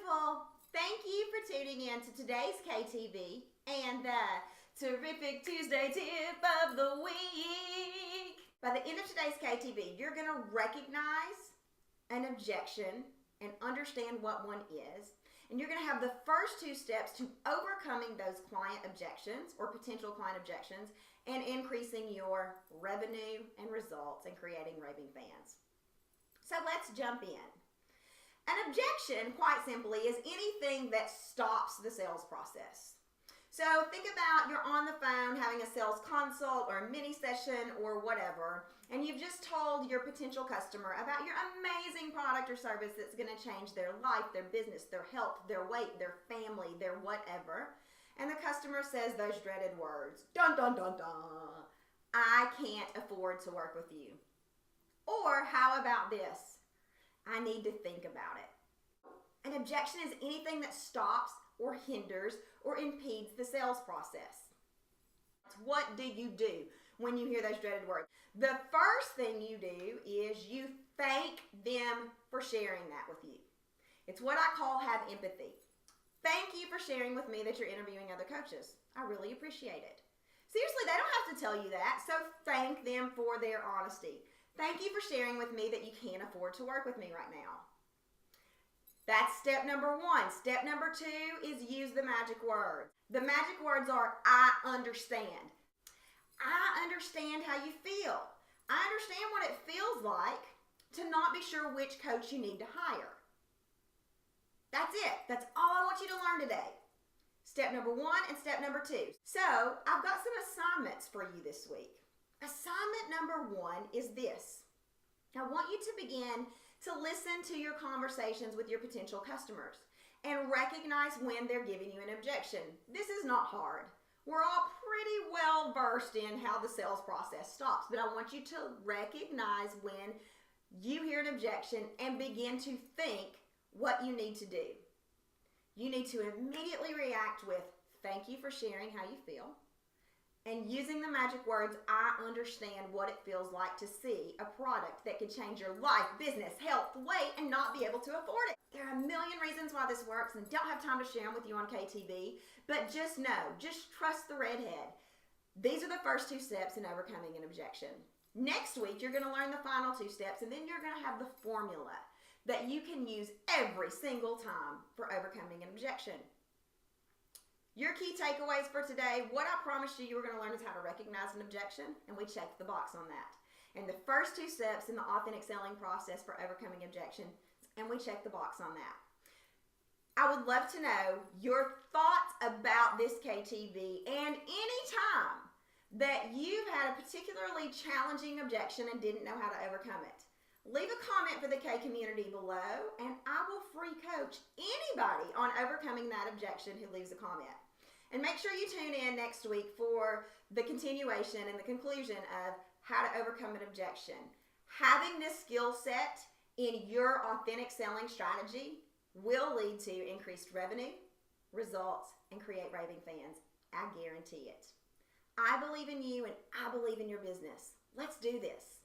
beautiful. Thank you for tuning in to today's KTV and the Terrific Tuesday Tip of the Week. By the end of today's KTV, you're going to recognize an objection and understand what one is. And you're going to have the first two steps to overcoming those client objections or potential client objections and increasing your revenue and results and creating raving fans. So let's jump in. An objection, quite simply, is anything that stops the sales process. So think about you're on the phone having a sales consult or a mini session or whatever, and you've just told your potential customer about your amazing product or service that's going to change their life, their business, their health, their weight, their family, their whatever. And the customer says those dreaded words, dun dun dun dun, I can't afford to work with you. Or how about this? I need to think about it. An objection is anything that stops or hinders or impedes the sales process. What do you do when you hear those dreaded words? The first thing you do is you thank them for sharing that with you. It's what I call have empathy. Thank you for sharing with me that you're interviewing other coaches. I really appreciate it. Seriously, they don't have to tell you that, so thank them for their honesty. Thank you for sharing with me that you can't afford to work with me right now. That's step number one. Step number two is use the magic words. The magic words are, I understand. I understand how you feel. I understand what it feels like to not be sure which coach you need to hire. That's it. That's all I want you to learn today. Step number one and step number two. So I've got some assignments for you this week. Assignment number one is this. I want you to begin to listen to your conversations with your potential customers and recognize when they're giving you an objection. This is not hard. We're all pretty well versed in how the sales process stops, but I want you to recognize when you hear an objection and begin to think what you need to do. You need to immediately react with, thank you for sharing how you feel. And using the magic words, I understand what it feels like to see a product that could change your life, business, health, weight, and not be able to afford it. There are a million reasons why this works and don't have time to share them with you on KTV, but just know, just trust the redhead. These are the first two steps in overcoming an objection. Next week, you're going to learn the final two steps, and then you're going to have the formula that you can use every single time for overcoming an objection. Your key takeaways for today, what I promised you were going to learn is how to recognize an objection, and we checked the box on that. And the first two steps in the authentic selling process for overcoming objection, and we checked the box on that. I would love to know your thoughts about this KTV and any time that you've had a particularly challenging objection and didn't know how to overcome it. Leave a comment for the K community below, and I will free coach anybody on overcoming that objection who leaves a comment. And make sure you tune in next week for the continuation and the conclusion of how to overcome an objection. Having this skill set in your authentic selling strategy will lead to increased revenue, results, and create raving fans. I guarantee it. I believe in you and I believe in your business. Let's do this.